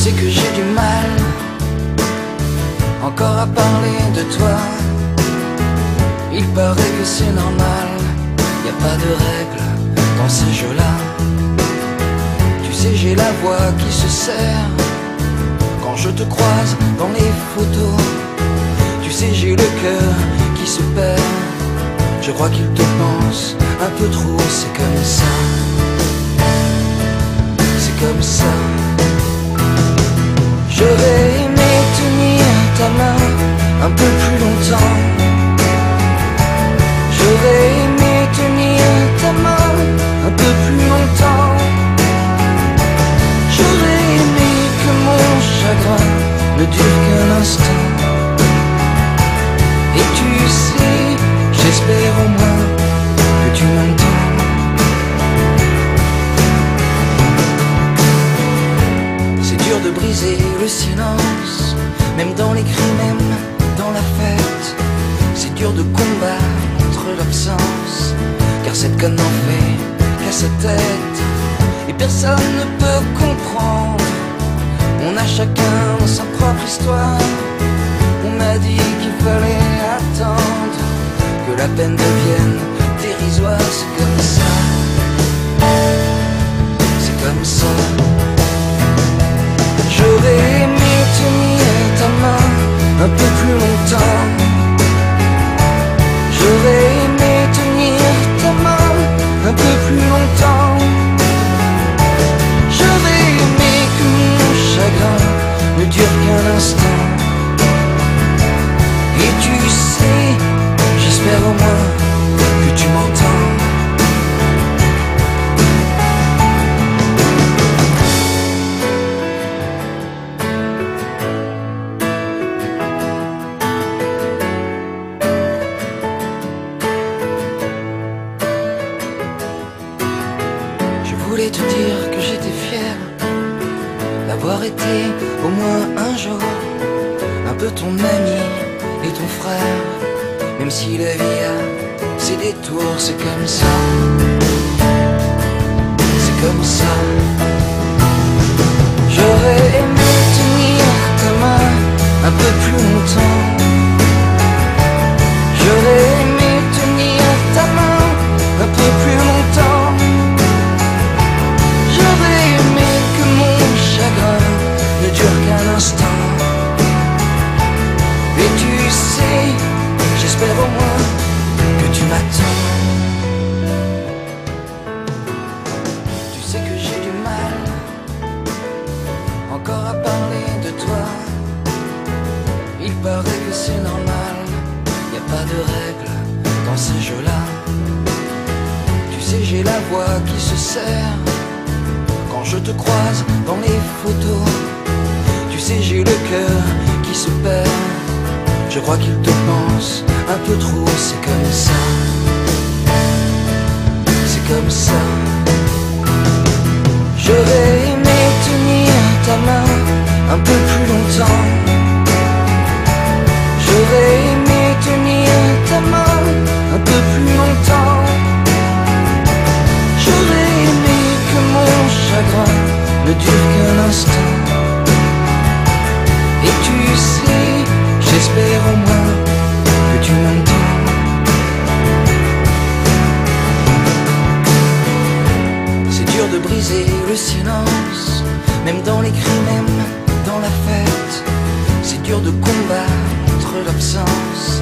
sais que j'ai du mal encore à parler de toi. Il paraît que c'est normal, y a pas de règles dans ces jeux-là. Tu sais, j'ai la voix qui se serre quand je te croise dans les photos. Tu sais, j'ai le cœur qui se perd, je crois qu'il te pense un peu trop. C'est comme ça, c'est comme ça. J'aurais aimé tenir ta main un peu plus longtemps. J'aurais aimé tenir ta main un peu plus longtemps. J'aurais aimé que mon chagrin ne dure qu'un instant. Et tu sais, j'espère au moins que tu m'entends. C'est dur de briser le silence, même dans les cris, même dans la fête. C'est dur de combattre l'absence, car cette conne n'en fait qu'à sa tête. Et personne ne peut comprendre, on a chacun sa propre histoire. On m'a dit qu'il fallait attendre que la peine devienne dérisoire. C'est comme ça, c'est comme ça. J'aurais aimé tenir ta main un peu plus longtemps. J'aurais aimé tenir ta main un peu plus longtemps. J'aurais aimé que mon chagrin ne dure qu'un instant. Et tu sais, j'espère au moins que tu m'entends. Je voulais te dire que j'étais fier d'avoir été au moins un jour un peu ton ami et ton frère. Même si la vie a ses détours, c'est comme ça, c'est comme ça. J'aurais aimé tenir ta main un peu plus longtemps. J'aurais aimé tenir ta main un peu plus longtemps. J'aurais aimé que mon chagrin ne dure qu'un instant. Et tu sais, j'espère au moins que tu m'attends. Tu sais que j'ai du mal encore à parler de toi. Il paraît que c'est normal, y a pas de règles dans ces jeux-là. Tu sais, j'ai la voix qui se serre quand je te croise dans les photos. Tu sais, j'ai le cœur qui se perd, je crois qu'il te pense un peu trop. C'est comme ça, c'est comme ça. J'aurais aimé tenir ta main un peu plus longtemps. J'aurais aimé tenir ta main un peu plus longtemps. J'aurais aimé que mon chagrin ne dure qu'un instant. Et tu sais, j'espère au moins que tu m'entends. C'est dur de briser le silence, même dans les cris, même dans la fête. C'est dur de combattre l'absence,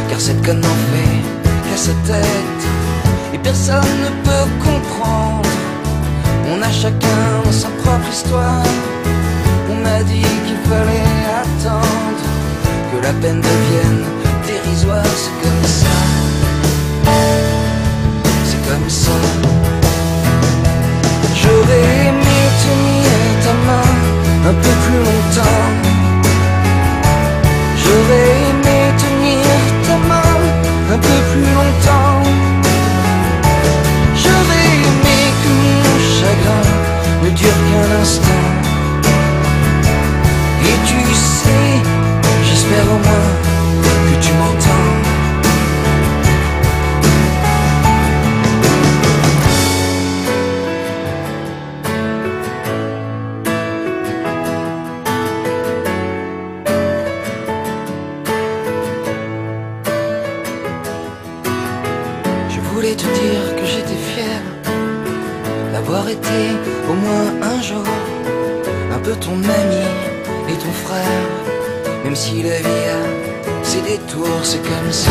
car cette conne n'en fait qu'à sa tête. Et personne ne peut comprendre, on a chacun sa propre histoire. On m'a dit qu'il fallait attendre que la peine devienne dérisoire. C'est comme ça, c'est comme ça. J'aurais aimé tenir ta main un peu plus longtemps. J'aurais aimé tenir ta main un peu plus longtemps. J'aurais aimé que mon chagrin ne dure qu'un instant. Et tu sais, j'espère au moins que tu m'entends. d'avoir été au moins un jour un peu ton ami et ton frère. Même si la vie a ses détours, c'est comme ça.